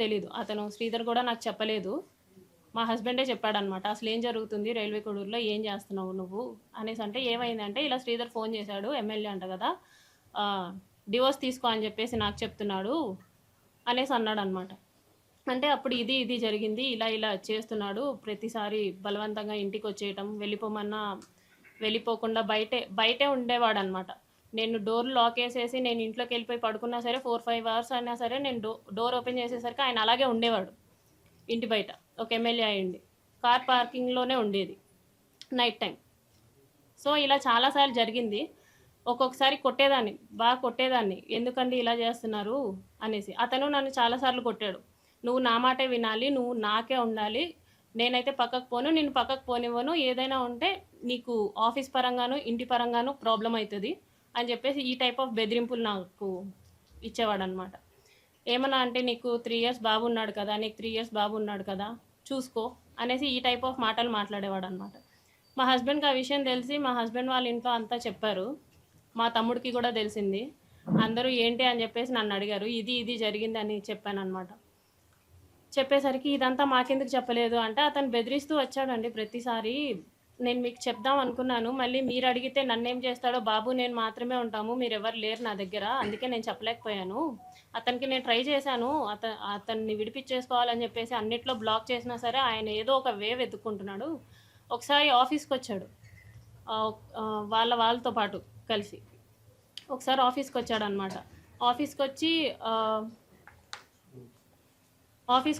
తెలీదు. అతను శ్రీధర్ కూడా నాకు చెప్పలేదు. మా హస్బెండే చెప్పాడనమాట. అసలు ఏం జరుగుతుంది రైల్వే కోడూరులో, ఏం చేస్తున్నావు నువ్వు అనేసి అంటే, ఏమైందంటే ఇలా శ్రీధర్ ఫోన్ చేశాడు, ఎమ్మెల్యే అంట కదా, డివోర్స్ తీసుకో అని చెప్పేసి నాకు చెప్తున్నాడు అనేసి అన్నాడనమాట. అంటే అప్పుడు ఇది జరిగింది, ఇలా ఇలా చేస్తున్నాడు, ప్రతిసారి బలవంతంగా ఇంటికి వచ్చేయటం, వెళ్ళిపోమన్నా వెళ్ళిపోకుండా బయటే ఉండేవాడనమాట. నేను డోర్ లాక్ వేసేసి నేను ఇంట్లోకి వెళ్ళిపోయి పడుకున్నా సరే 4-5 అవర్స్ అయినా సరే నేను డోర్ ఓపెన్ చేసేసరికి ఆయన అలాగే ఉండేవాడు ఇంటి బయట. ఒక ఎమ్మెల్యే అయ్యండి, కార్ పార్కింగ్లోనే ఉండేది నైట్ టైం. సో ఇలా చాలాసార్లు జరిగింది. ఒక్కొక్కసారి బాగా కొట్టేదాన్ని, ఎందుకండి ఇలా చేస్తున్నారు అనేసి. అతను నన్ను చాలాసార్లు కొట్టాడు. నువ్వు నా మాటే వినాలి, నువ్వు నాకే ఉండాలి, నేనైతే పక్కకు పోను, నేను పక్కకు పోనివ్వను, ఏదైనా ఉంటే నీకు ఆఫీస్ పరంగాను ఇంటి పరంగాను ప్రాబ్లం అవుతుంది అని చెప్పేసి ఈ టైప్ ఆఫ్ బెదిరింపులు నాకు ఇచ్చేవాడు అనమాట. ఏమన్నా అంటే నీకు 3 years బాబు ఉన్నాడు కదా, నీకు 3 years బాబు ఉన్నాడు కదా, చూసుకో అనేసి ఈ టైప్ ఆఫ్ మాటలు మాట్లాడేవాడు అనమాట. మా హస్బెండ్కి ఆ విషయం తెలిసి మా హస్బెండ్ వాళ్ళ ఇంట్లో అంతా చెప్పారు. మా తమ్ముడికి కూడా తెలిసింది. అందరూ ఏంటి అని చెప్పేసి నన్ను అడిగారు. ఇది జరిగిందని చెప్పాను అనమాట. చెప్పేసరికి ఇదంతా మాకెందుకు చెప్పలేదు అంటే, అతను బెదిరిస్తూ వచ్చాడండి ప్రతిసారి. నేను మీకు చెప్దాం అనుకున్నాను, మళ్ళీ మీరు అడిగితే నన్నేం చేస్తాడో, బాబు నేను మాత్రమే ఉంటాము, మీరెవరు లేరు నా దగ్గర, అందుకే నేను చెప్పలేకపోయాను. అతనికి నేను ట్రై చేశాను, అతన్ని విడిపించేసుకోవాలని చెప్పేసి అన్నిట్లో బ్లాక్ చేసినా సరే ఆయన ఏదో ఒక వే వెతుక్కుంటున్నాడు. ఒకసారి ఆఫీస్కి వచ్చాడు, వాళ్ళతో పాటు కలిసి ఒకసారి ఆఫీస్కి వచ్చాడనమాట. ఆఫీస్కి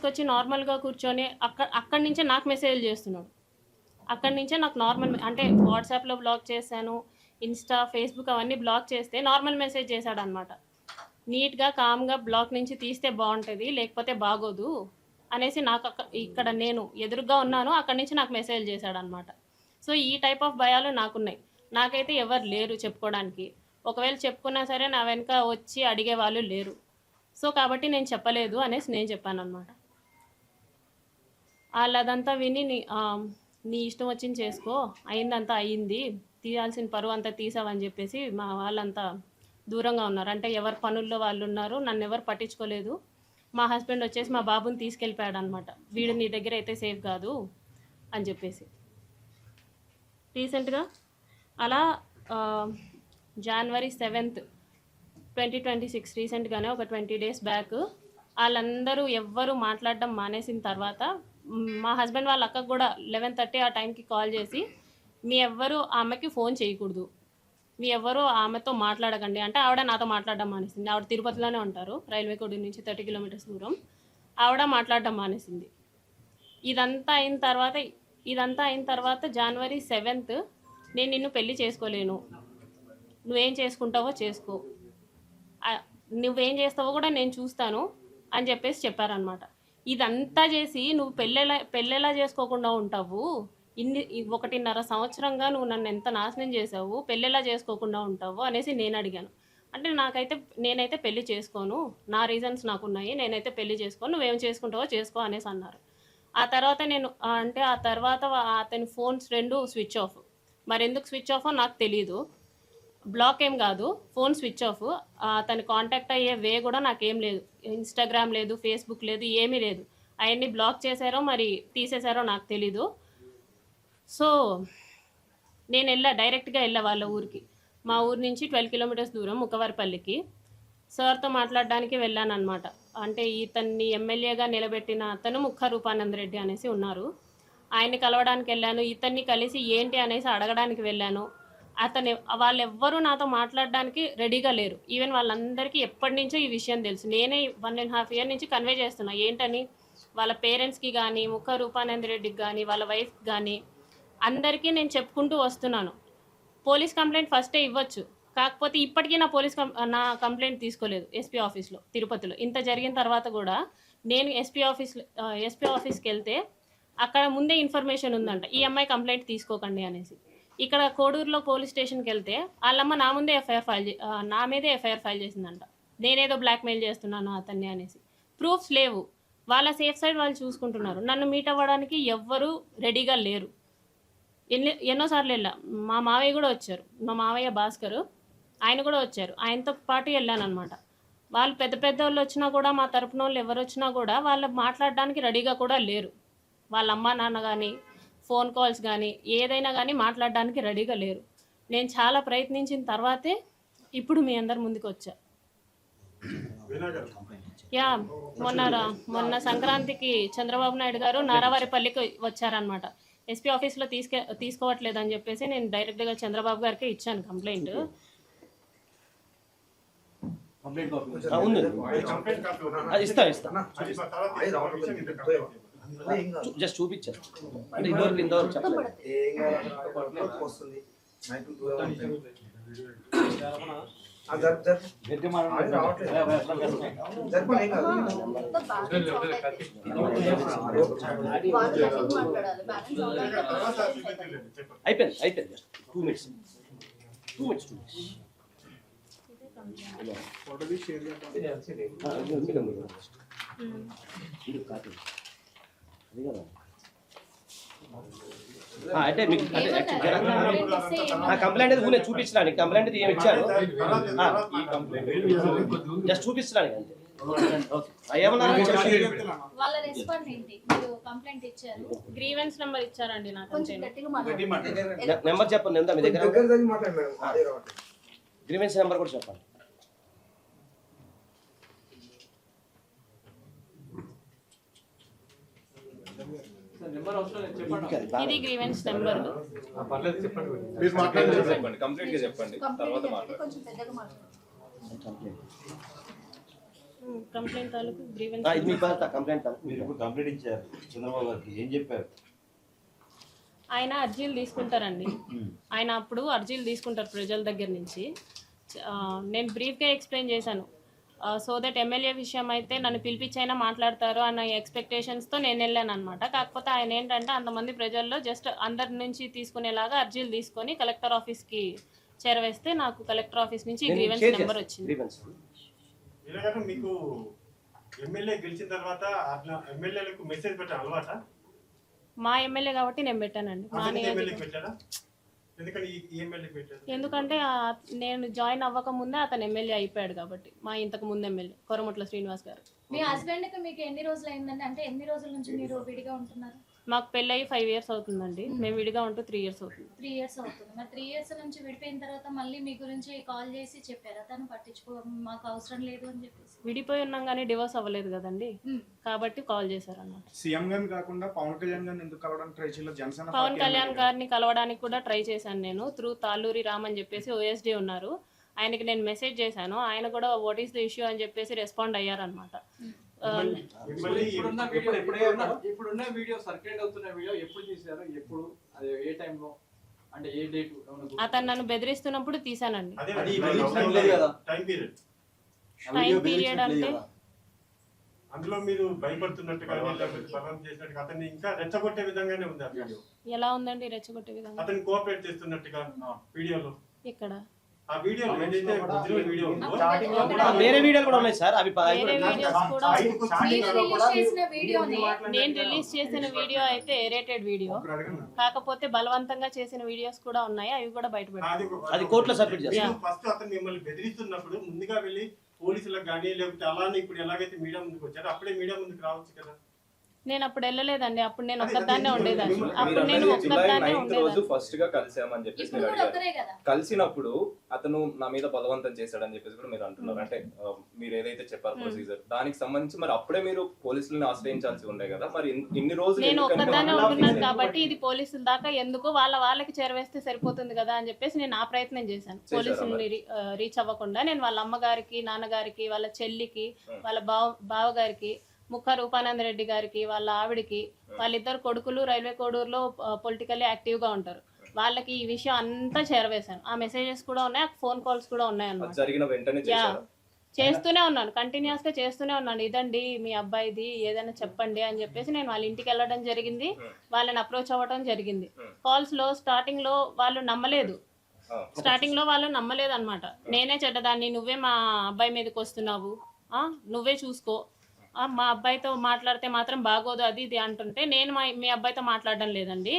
వచ్చి నార్మల్గా కూర్చొని అక్కడి నుంచే నాకు మెసేజ్లు చేస్తున్నాడు. అక్కడి నుంచే నాకు నార్మల్ అంటే వాట్సాప్లో బ్లాక్ చేశాను, ఇన్స్టా ఫేస్బుక్ అవన్నీ బ్లాక్ చేస్తే నార్మల్ మెసేజ్ చేశాడనమాట. నీట్గా కామ్గా బ్లాక్ నుంచి తీస్తే బాగుంటుంది, లేకపోతే బాగోదు అనేసి నాకు ఇక్కడ నేను ఎదురుగా ఉన్నాను, అక్కడి నుంచి నాకు మెసేజ్ చేశాడనమాట. సో ఈ టైప్ ఆఫ్ భయాలు నాకున్నాయి. నాకైతే ఎవరు లేరు చెప్పుకోవడానికి. ఒకవేళ చెప్పుకున్నా సరే నా వెనక వచ్చి అడిగే వాళ్ళు లేరు. సో కాబట్టి నేను చెప్పలేదు అనేసి నేను చెప్పాను అనమాట. వాళ్ళు అదంతా విని నీ ఇష్టం వచ్చింది చేసుకో, అయిందంతా అయ్యింది, తీయాల్సిన పరువు అంతా తీసావని చెప్పేసి మా వాళ్ళంతా దూరంగా ఉన్నారు. అంటే ఎవరి పనుల్లో వాళ్ళు ఉన్నారు, నన్ను ఎవరు పట్టించుకోలేదు. మా హస్బెండ్ వచ్చేసి మా బాబుని తీసుకెళ్ళిపోయాడు అనమాట. వీడు నీ దగ్గర అయితే సేఫ్ కాదు అని చెప్పేసి. రీసెంట్గా అలా January 7th 2026 రీసెంట్గానే ఒక 20 days బ్యాక్ వాళ్ళందరూ ఎవ్వరూ మాట్లాడడం మానేసిన తర్వాత మా హస్బెండ్ వాళ్ళ అక్కకు కూడా 11:30 ఆ టైంకి కాల్ చేసి, మీ ఎవ్వరూ ఆమెకి ఫోన్ చేయకూడదు, మీ ఎవ్వరూ ఆమెతో మాట్లాడకండి అంటే, ఆవిడ నాతో మాట్లాడడం మానేసింది. ఆవిడ తిరుపతిలోనే ఉంటారు, రైల్వే కోడ్ నుంచి 30 kilometers దూరం. ఆవిడ మాట్లాడడం మానేసింది. ఇదంతా అయిన తర్వాత January 7th నేను నిన్ను పెళ్లి చేసుకోలేను, నువ్వేం చేసుకుంటావో చేసుకో, నువ్వేం చేస్తావో కూడా నేను చూస్తాను అని చెప్పేసి చెప్పారనమాట. ఇదంతా చేసి నువ్వు పెళ్ళెలా చేసుకోకుండా ఉంటావు, 1.5 సంవత్సరంగా నువ్వు నన్ను ఎంత నాశనం చేసావు, పెళ్ళెలా చేసుకోకుండా ఉంటావు అనేసి నేను అడిగాను. అంటే నేనైతే పెళ్లి చేసుకోను, నా రీజన్స్ నాకున్నాయి, నేనైతే పెళ్లి చేసుకోను, నువ్వేం చేసుకుంటావో చేసుకో అనేసి అన్నారు. ఆ తర్వాత అతని ఫోన్స్ 2 స్విచ్ ఆఫ్. మరి ఎందుకు స్విచ్ ఆఫో నాకు తెలీదు. బ్లాక్ ఏం కాదు, ఫోన్ స్విచ్ ఆఫ్. అతను కాంటాక్ట్ అయ్యే వే కూడా నాకేం లేదు, ఇన్స్టాగ్రామ్ లేదు, ఫేస్బుక్ లేదు, ఏమీ లేదు. అవన్నీ బ్లాక్ చేశారో మరి తీసేశారో నాకు తెలీదు. సో నేను డైరెక్ట్గా వెళ్ళా వాళ్ళ ఊరికి. మా ఊరు నుంచి 12 kilometers దూరం ముక్కవారిపల్లికి సార్తో మాట్లాడడానికి వెళ్ళాను అనమాట. అంటే ఇతన్ని ఎమ్మెల్యేగా నిలబెట్టిన అతను ముక్క రూపానంద్ రెడ్డి అనేసి ఉన్నారు, ఆయన్ని కలవడానికి వెళ్ళాను. ఇతన్ని కలిసి ఏంటి అనేసి అడగడానికి వెళ్ళాను. వాళ్ళెవ్వరూ నాతో మాట్లాడడానికి రెడీగా లేరు. ఈవెన్ వాళ్ళందరికీ ఎప్పటి నుంచో ఈ విషయం తెలుసు. నేనే 1.5 years నుంచి కన్వే చేస్తున్నా ఏంటని. వాళ్ళ పేరెంట్స్కి కానీ, ముక్క రూపానంద్ రెడ్డికి కానీ, వాళ్ళ వైఫ్కి కానీ అందరికీ నేను చెప్పుకుంటూ వస్తున్నాను. పోలీస్ కంప్లైంట్ ఫస్టే ఇవ్వచ్చు, కాకపోతే ఇప్పటికీ నా కంప్లైంట్ తీసుకోలేదు ఎస్పీ ఆఫీస్లో తిరుపతిలో. ఇంత జరిగిన తర్వాత కూడా నేను ఎస్పీ ఆఫీస్కి వెళ్తే అక్కడ ముందే ఇన్ఫర్మేషన్ ఉందంట, ఈ అమ్మాయి కంప్లైంట్ తీసుకోకండి అనేసి. ఇక్కడ కోడూరులో పోలీస్ స్టేషన్కి వెళ్తే వాళ్ళమ్మ నా మీదే ఎఫ్ఐఆర్ ఫైల్ చేసిందంట, నేనేదో బ్లాక్మెయిల్ చేస్తున్నాను అతన్ని అనేసి. ప్రూఫ్స్ లేవు, వాళ్ళ సేఫ్ సైడ్ వాళ్ళు చూసుకుంటున్నారు. నన్ను మీట్ అవ్వడానికి ఎవ్వరూ రెడీగా లేరు. ఎన్నోసార్లు వెళ్ళా. మా మావయ్య కూడా వచ్చారు, మా మావయ్య భాస్కర్, ఆయన కూడా వచ్చారు, ఆయనతో పాటు వెళ్ళాను అనమాట. వాళ్ళు పెద్ద పెద్ద వాళ్ళు వచ్చినా కూడా, మా తరపున వాళ్ళు ఎవరు వచ్చినా కూడా వాళ్ళు మాట్లాడడానికి రెడీగా కూడా లేరు. వాళ్ళ అమ్మ నాన్న కానీ ఫోన్ కాల్స్ కానీ ఏదైనా కానీ మాట్లాడడానికి రెడీగా లేరు. నేను చాలా ప్రయత్నించిన తర్వాతే ఇప్పుడు మీ అందరి ముందుకు వచ్చా. యా మొన్న సంక్రాంతికి చంద్రబాబు నాయుడు గారు నారావారిపల్లికి వచ్చారనమాట. ఎస్పీ ఆఫీస్లో తీసుకోవట్లేదని చెప్పేసి నేను డైరెక్ట్గా చంద్రబాబు గారికి ఇచ్చాను కంప్లైంట్. జస్ట్ చూపించారు అంటే ఇంతవరకు చెప్పలేదు. అయిపోయింది 2 minutes. అంటే మీకు కంప్లైంట్ అయితే ఊనే చూపించడానికి కంప్లైంట్ అయితే ఏమి ఇచ్చారు జస్ట్ చూపించడానికి అంతే. గ్రీవెన్స్ నెంబర్ ఇచ్చారండి నాకు. నెంబర్ చెప్పండి ఎంత మీ దగ్గర గ్రీవెన్స్ నెంబర్ కూడా చెప్పండి. ఇది గ్రీవెన్స్ నెంబర్. కంప్లైంట్ తాలూకు గ్రీవెన్స్. కంప్లైంట్ ఇచ్చారు చంద్రబాబు గారికి, ఏం చెప్పారు? ఆయన అర్జీలు తీసుకుంటారండి. ఆయన అప్పుడు అర్జీలు తీసుకుంటారు ప్రజల దగ్గర నుంచి. నేను బ్రీఫ్గా ఎక్స్ప్లెయిన్ చేశాను. సో దట్ ఎమ్మెల్యే విషయం అయితే నన్ను పిలిపించైనా మాట్లాడతారు అన్న ఎక్స్పెక్టేషన్స్తో నేను వెళ్ళాను అనమాట. కాకపోతే ఆయన ఏంటంటే అంతమంది ప్రజల్లో జస్ట్ అందరి నుంచి తీసుకునేలాగా అర్జీలు తీసుకొని కలెక్టర్ ఆఫీస్కి చేరవేస్తే నాకు కలెక్టర్ ఆఫీస్ నుంచి గ్రీవెన్స్ నెంబర్ వచ్చింది. మీకు ఎమ్మెల్యే గెలిచిన తర్వాత ఎమ్మెల్యేలకు మెసేజ్ పెట్టాలి అలవాటా? మా ఎమ్మెల్యే కాబట్టి నేను పెట్టానండి. ఎందుకంటే నేను జాయిన్ అవ్వక ముందే అతను ఎమ్మెల్యే అయిపోయాడు కాబట్టి. మా ఇంతకు ముందు ఎమ్మెల్యే కొరముట్ల శ్రీనివాస్ గారు. మీ హస్బెండ్ కి మీకు ఎన్ని రోజులు అయిందండి? అంటే ఎన్ని రోజుల నుంచి మీరు విడిగా ఉంటున్నారు? మాకు పెళ్ళయి 5 years అవుతుందండి. మేము విడిగా ఉంటూ 3 years అవుతుంది. 3 years అవుతుంది. మరి 3 years నుంచి విడిపోయిన తర్వాత మళ్ళీ మీ గురించి కాల్ చేసి చెప్పారా తను పట్టించుకో మాకు అవసరం లేదు అని చెప్పేసి? విడిపోయి ఉన్నాం కానీ డివోర్స్ అవ్వలేదు కదండి, కాబట్టి కాల్ చేశారు అన్నమాట. సీఎం గారిని కాకుండా పవన్ కళ్యాణ్ గారిని ఎందుకు కలవడానికి ట్రై చేయాలి? జనసేన పవన్ కళ్యాణ్ గారిని కలవడానికి కూడా ట్రై చేశాను నేను. త్రూ తాళ్ళూరి రామ్ అని చెప్పేసి OSD ఉన్నారు, ఆయనకి నేను మెసేజ్ చేశాను. ఆయన కూడా వాట్ ఈస్ ద ఇష్యూ అని చెప్పేసి రెస్పాండ్ అయ్యారనమాట. ఇప్పుడున్న వీడియో సర్క్యులేట్ అవుతున్న వీడియో ఎప్పుడు తీశారు? ఎప్పుడు? అది ఏ టైంలో? అంటే ఏ డేట్? అతను నన్ను బెదిరిస్తున్నప్పుడు తీసానండి. టైం పీరియడ్ అంటే అందులో మీరు భయపడుతున్నట్టుగా చేసినట్టుగా అతన్ని ఇంకా రెచ్చగొట్టే విధంగానే ఉంది ఆ వీడియో. ఎలా ఉందండి రెచ్చగొట్టే విధంగా? అతను కోఆపరేట్ చేస్తున్నట్టుగా వీడియోలో. ఇక్కడ ఆ వీడియో ఏదైతే ఒరిజినల్ వీడియో ఉందో వేరే వీడియోలు కూడా ఉన్నాయి సార్. అవి నేను రిలీజ్ చేసిన వీడియో అయితే ఎరేటెడ్ వీడియో, కాకపోతే బలవంతంగా చేసిన వీడియోస్ కూడా ఉన్నాయి. అవి కూడా బయటపెట్టారు. అది కోర్టులో సబ్మిట్ చేస్తారు. ఫస్ట్ అతను మిమ్మల్ని బెదిరిస్తున్నప్పుడు ముందుగా వెళ్ళి పోలీసులకు కానీ లేకపోతే అలానే ఇప్పుడు ఎలాగైతే మీడియా ముందుకు వచ్చారో అప్పుడే మీడియా ముందుకు రావచ్చు కదా? నేను అప్పుడు వెళ్ళలేదండి. అప్పుడు నేను ఒక్కదాన్నే ఉండేదాన్ని. అప్పుడు నేను ఒక్కదాన్నే ఉండేదాన్ని. ఫస్ట్ గా కలిసామని చెప్పేసి మీరు అడిగారు. కలిసినప్పుడు అతను నా మీద బలవంతం చేశాడని చెప్పేసి కూడా మీరు అంటున్నారు. అంటే మీరు ఏదైతే చెప్పారు ప్రొసీజర్, దానికి సంబంధించి మరి అప్పుడే మీరు పోలీసులను ఆశ్రయించాల్సి ఉండే కదా. మరి ఇన్ని రోజులు నేను ఒక్కదాన్నే ఉంటున్నాను కాబట్టి ఇది పోలీసుల దాకా ఎందుకు, వాళ్ళకి చేరవేస్తే సరిపోతుంది కదా అని చెప్పేసి నేను ఆ ప్రయత్నం చేశాను. పోలీసుల్ని రీచ్ అవ్వకుండా నేను వాళ్ళ అమ్మగారికి, నాన్నగారికి, వాళ్ళ చెల్లికి, వాళ్ళ బావగారికి, ముఖ రూపానంద రెడ్డి గారికి, వాళ్ళ ఆవిడికి, వాళ్ళిద్దరు కొడుకులు రైల్వే కోడూరులో పొలిటికల్లీ యాక్టివ్గా ఉంటారు, వాళ్ళకి ఈ విషయం అంతా చేరవేశాను. ఆ మెసేజెస్ కూడా ఉన్నాయి, ఫోన్ కాల్స్ కూడా ఉన్నాయి అన్నమాట. చేస్తూనే ఉన్నాను, కంటిన్యూస్గా చేస్తూనే ఉన్నాను. ఇదండి మీ అబ్బాయిది, ఏదైనా చెప్పండి అని చెప్పేసి నేను వాళ్ళ ఇంటికి వెళ్ళడం జరిగింది. వాళ్ళని అప్రోచ్ అవ్వడం జరిగింది. కాల్స్లో స్టార్టింగ్లో వాళ్ళు నమ్మలేదు. అనమాట. నేనే చెడ్డదాన్ని, నువ్వే మా అబ్బాయి మీదకి వస్తున్నావు, నువ్వే చూసుకో, మా అబ్బాయితో మాట్లాడితే మాత్రం బాగోదు, అది ఇది అంటుంటే నేను మీ అబ్బాయితో మాట్లాడడం లేదండి,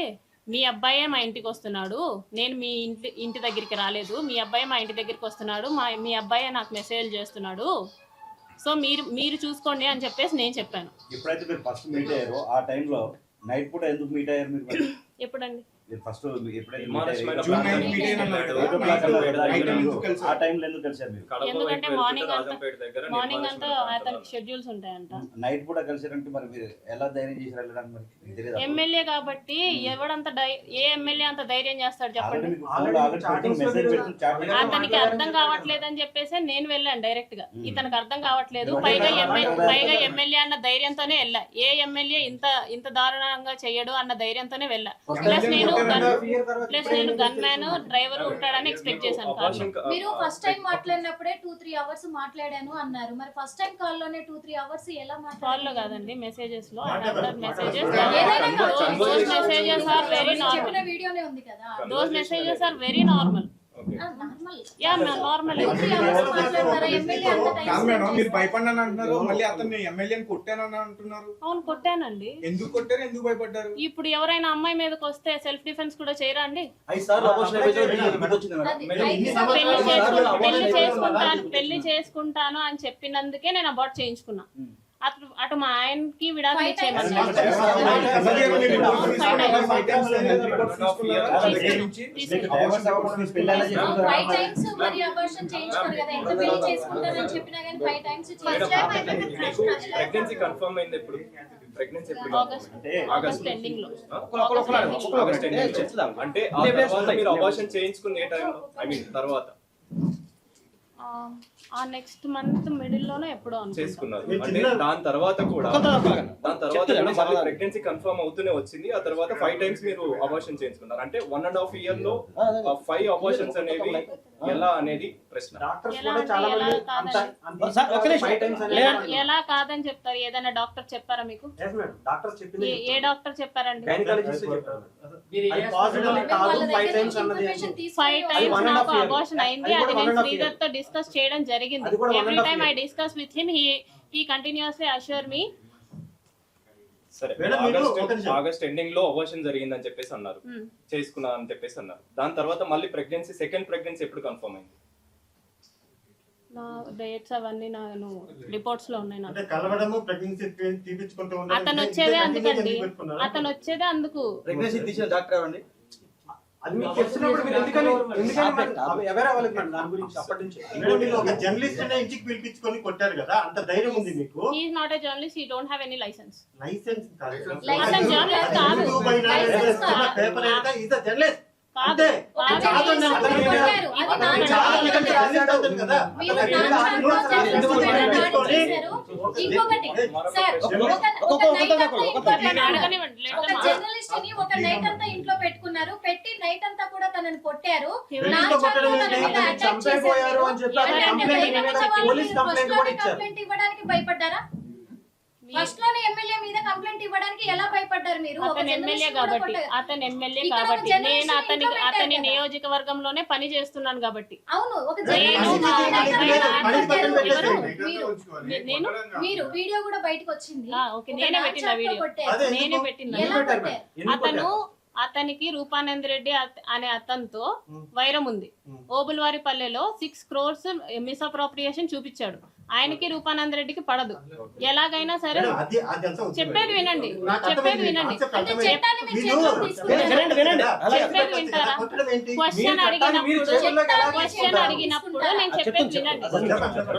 మీ అబ్బాయే మా ఇంటికి వస్తున్నాడు, నేను మీ ఇంటి దగ్గరికి రాలేదు, మీ అబ్బాయి మా ఇంటి దగ్గరికి వస్తున్నాడు, మీ అబ్బాయే నాకు మెసేజ్ చేస్తున్నాడు, సో మీరు చూసుకోండి అని చెప్పేసి నేను చెప్పాను. ఎప్పుడైతే మీరు ఫస్ట్ మీట్ అయ్యారో ఆ టైంలో నైట్ పూట ఎందుకు మీట్ అయ్యారు మీరు మరి? ఎప్పుడండి? మీరు ఫస్ట్ ఎప్పుడైతే విమానాశ్రయమైన జూన్ ప్రాంతం 9 మీట్ అయిన నైట్ నైట్ నైట్ ఎందుకు కలిసారు? ఆ టైంలో ఎందుకు కలిసారు మీరు? కడప ఎందుకంటే వైపు మార్నింగ్ వెళ్తుంటే అంతా రాజంపేట దగ్గర మార్నింగ్ అంతా నిర్మానుష్యమైన అతనికి ప్రాంతాలు. షెడ్యూల్స్ ఉంటాయంట. నైట్ పూట కలిసారంటే మరి మీరు ఎలా ధైర్యం చేసి వెళ్ళడానికి మరి మీకు తెలియదా? ఎమ్మెల్యే కాబట్టి ఏ ఎమ్మెల్యే అంత ధైర్యం చేస్తాడు ఆల్రెడీ చెప్పండి? మీకు ఫోన్లో ఆల్రెడీ మెసేజ్ పెడుతుంది, చాట్ చేస్తుంది. అతనికి అర్థం కావట్లేదని చెప్పేసి నేను వెళ్ళాను డైరెక్ట్ గా. ఇతనికి అర్థం కావట్లేదు, పైగా ఎమ్మెల్యే అన్న ధైర్యంతోనే వెళ్ళా. ఏ ఎమ్మెల్యే ఇంత దారుణంగా చెయ్యడు అన్న ధైర్యంతోనే వెళ్ళా. ప్లస్ నేను గన్ మ్యాన్ డ్రైవర్ ఉంటాడని ఎక్స్పెక్ట్ చేశాను. అబార్షన్ మీరు ఫస్ట్ టైం మాట్లాడినప్పుడే 2-3 అవర్స్ మాట్లాడాను అన్నారు. మరి ఫస్ట్ టైం కాల్ లోనే 2-3 అవర్స్ ఎలా కాల్ లో మాట్లాడారు? కాదండి, మెసేజెస్ లో. మెసేజెస్ ఏదైనా మెసేజెస్ ఆర్ వెరీ చెప్పిన నార్మల్. వీడియోనే ఉంది కదా. Those messages are very normal. Okay. Normal. Yeah normal. 2-3 hours మాట్లాడతారా? ఎమ్మెల్యే అంత టైం కాదు మేడం, స్పెండ్ మీరు చేస్తారు. భయపడ్డాను అంటున్నారు, మళ్ళీ అతన్ని ఎమ్మెల్యేని కొట్టానని అంటున్నారు. అవును, కొట్టానండి. ఎందుకు కొట్టారు, ఎందుకు భయపడ్డారు? ఇప్పుడు ఎవరైనా అమ్మాయి మీదకి వస్తే సెల్ఫ్ డిఫెన్స్ కూడా చేయరా అండి? 5 సార్లు అబార్షన్ అయిపోయింది మీకు వచ్చింది మేడం. అది మేడం, ఐదు ఇన్ని సంవత్సరాలు పెళ్లి చేసుకుంటాను అని చెప్పినందుకే నేను అబార్ట్ చేయించుకున్నా. అటు మా ఆయనకి విడాకులు Five ఇచ్చేయమన్నా. times ఫైవ్ టైమ్స్ మరి అబార్షన్ చేయించుకోరు కదా. ఎంత పెళ్లి చేసుకుంటారని చెప్పినా కానీ 5 టైమ్స్ ప్రెగ్నెన్సీ కన్ఫర్మ్ అయింది ఎప్పుడు? ప్రెగ్నెన్సీ ఎప్పుడు? ఆగస్ట్ ఎండింగ్ లో. ఆగస్ట్ ఎండింగ్ లో. అంటే ఆ తర్వాత మీరు అబార్షన్ చేయించుకున్న ఏ టైంలో? ఐ మీన్ తర్వాత ఆ నెక్స్ట్ మంత్ మిడిల్ లోనే ఎప్పుడో చేసుకున్నారు. అంటే దాని తర్వాత కూడా ప్రెగ్నెన్సీ కన్ఫర్మ్ అవుతూనే వచ్చింది. ఆ తర్వాత 5 టైమ్స్ మీరు అబార్షన్ చేయించుకున్నారు. అంటే 1.5 year లో 5 అబార్షన్స్ అనేవి ఎలా అనేది ప్రశ్న. ఎలా కాదని చెప్తారు? ఏదైనా డాక్టర్ చెప్పారా మీకు? ఏ డాక్టర్ చెప్పారండి? 5 టైమ్స్ నాకు అబార్షన్ అయింది. అది నేను శ్రీధర్ తో డిస్కస్ చేయడం జరిగింది. Every time I discuss with him, he continuously assure me. సరే, మేడం, మీరు ఒక నిమిషం. ఆగస్ట్ ఎండింగ్ లో అబార్షన్ జరిగిందని చెప్పేసి అన్నారు, చేసుకున్నా అని చెప్పేసి అన్నారు. దాని తర్వాత మళ్ళీ సెకండ్ ప్రెగ్నెన్సీ ఎప్పుడు కన్ఫర్మ్ అయింది? నా డేట్స్ అవన్నీ నేను రిపోర్ట్స్ లో ఉన్నాయి. అంటే కలవడము, ప్రెగ్నెన్సీ తీపించుకుంటూ ఉండడం. అతను వచ్చేదే అందుకండి, అతను వచ్చేదే అందుకు. ప్రెగ్నెన్సీ తీసిన డాక్టర్ అండి. అది మీకు తెలిసినప్పుడు మీరు ఎందుకని ఎవరు అవ్వలేదు మేడం దాని గురించి అప్పటి నుంచి? మేడం, మీరు ఒక జర్నలిస్ట్ అనే ఇంటికి పిలిపించుకొని కొట్టారు కదా, అంత ధైర్యం ఉంది మీకు. He is not a journalist, he don't have any license. Licence కాదు. లైసెన్స్ జర్నలిస్ట్ కాదు. లైసెన్స్ కాదు. పేపర్ ఏంటో ఈజ్ అ జర్నలిస్ట్. కాదు. అంతే. ఒక కాదు. జర్నలిస్ట్ ని కొట్టారు. అది నా అతను చార్ట్ చాలా లో రాశాడు అవుతుంది కదా. మీరు నా చార్ట్ లో జర్నలిస్ట్ ని కొట్టారు. ఇంకొకటి సార్, ఒక నైట్ అంతా ఇంపార్టెంట్. అడగనివ్వండి, ఒక జర్నలిస్ట్ ని ఒక నైట్ అంతా ఇంట్లో పెట్టుకున్నారు, పెట్టి నైట్ అంతా కూడా తనని కొట్టారు. నా ఇంట్లో చార్ట్ లో కొట్టడం తన మీద ఏంటి? అటాక్ చంపేపోయారు అని చెప్పి చేశారు. అతను అంటే పోలీస్ కంప్లైంట్ కూడా ఇచ్చారు. కంప్లైంట్ ఇవ్వడానికి భయపడ్డారా? ఫస్ట్ లోనే ఎమ్మెల్యే మీద కంప్లైంట్ ఇవ్వడానికి ఎలా భయపడ్డారు మీరు? ఒక అతను ఎమ్మెల్యే జర్నలిస్ట్ కూడా కాబట్టి కొట్టారు. అతను ఎమ్మెల్యే ఇక్కడ ఒక కాబట్టి జర్నలిస్ట్ నేను ని ఇంట్లో పెట్టారు అతని కదా. నియోజకవర్గంలోనే పని చేస్తున్నాను కాబట్టి. అవును, ఒక నేను జర్నలిస్ట్ మా- ని నైట్ నేను అంతా పని కొట్టారు. పక్కన ఎవరు? పెట్టేసి నేను మీరు వీడియో కూడా బయటకు వచ్చింది. ఓకే, ఒక నేనే నా పెట్టిన చార్ట్ లో వీడియో, కొట్టారు. అదే నేనే పెట్టిన. ఎలా కొట్టారు? అతనికి రూపానంద్ రెడ్డి అనే అతనితో వైరం ఉంది. ఓబుల్వారిపల్లెలో 6 crores మిస్అప్రోప్రియేషన్ చూపించాడు. ఆయనకి రూపానంద్ రెడ్డికి పడదు. ఎలాగైనా సరే మేడం, అది అంతా ఉంది. చెప్పేది వినండి, నాకు చెప్పేది అర్థమైంది. వినండి, కాన్సెప్ట్ అంటే అర్థమైంది. చట్టాన్ని మీరు మీరు చేతిలోకి తీసుకున్నారు. వినండి. చెప్పేది వింటారా? కొట్టడం ఏంటి? క్వశ్చన్ అడిగినప్పుడు నేను చెప్పేది వినండి.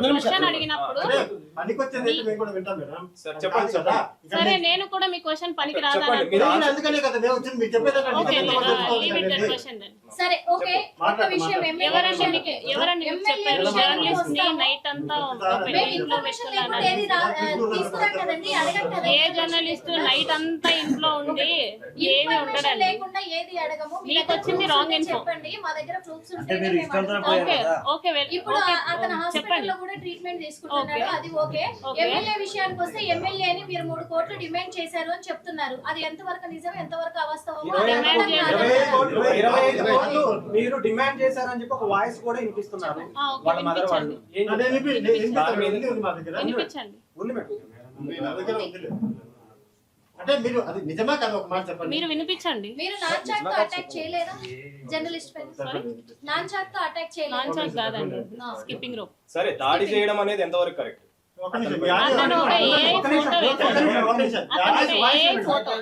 క్వశ్చన్ అడిగినప్పుడు అదే, పనికొచ్చేది ఏంటి మేము కూడా వింటాం మేడం. సార్ చెప్పండి కాదు కదా. ఇక సరే, మీరు- నేను కూడా మీ క్వశ్చన్ పనికి చెప్పండి, రాదని మీరు నేను అందుకనే కదా మేము వచ్చింది. మీరు చెప్పేదంటే ఓకే, నిజంగా తెలుసుకోవాలి లీవ్ ఇట్ కదండి. That question then. సరే, ఓకే. ఒక విషయం ఎవరండి మీకు చెప్పారు? జర్నలిస్ట్ ని నైట్ అంతా మేము ఇంట్లో ఇన్ఫర్మేషన్ లేకుండా ఏది పెట్టుకున్నాను. తీసుకురాం కదండి, అడగం కదా. ఏ జర్నలిస్ట్ నైట్ అంతా ఇంట్లో ఉండి ఏమి ఇన్ఫర్మేషన్ ఉండడండి. లేకుండా ఏది అడగము. మీ మీకు దగ్గర వచ్చింది proofs wrong ఉంటే info. చెప్పండి, మా దగ్గర ప్రూఫ్స్ అంటే ఉంటే మీరు మేము ఇష్టంతో అడుగుతాం. పోయారు ఓకే కదా. ఓకే ఇప్పుడు అతను హాస్పిటల్ చెప్పండి. లో కూడా ట్రీట్మెంట్ తీసుకుంటున్నాడు, ఓకే. అది ఓకే. ఓకే. ఎమ్మెల్యే విషయానికి వస్తే ఎమ్మెల్యేని మీరు 3 కోట్లు డిమాండ్ చేశారు అని చెప్తున్నారు. అది ఎంతవరకు నిజం, ఎంతవరకు అవాస్తవమో అది డిమాండ్ మేడం చేశారు. నాకు 25 కోట్లు మీరు డిమాండ్ చేశారని చెప్పి ఒక వాయిస్ కూడా వినిపిస్తున్నారు ఓకే, వాళ్ళ మదర్ వాళ్ళు. వినిపించండి, ఏం నేను వినిపిస్తాను. ఉంది మా దగ్గర. వినిపించండి. ఉంది మేడం. ఉంది, నా దగ్గర ఉంది. అంటే మీరు అది నిజమా కాదు ఒక మాట చెప్పండి. మీరు వినిపించండి. మీరు నాన్ చాట్ తో అటాక్ చేయలేదా జర్నలిస్ట్ పైన? సారీ, నాన్ చాట్ తో అటాక్ చేయలేదు. నాన్ చాట్ కాదండి, స్కిప్పింగ్ రోప్. సరే, దాడి చేయడం అనేది ఎంతవరకు కరెక్ట్? ఒక నిమిషం. అతను ఒక AI ఫోటో వేశాడు. అతను ఒక AI ఫోటో.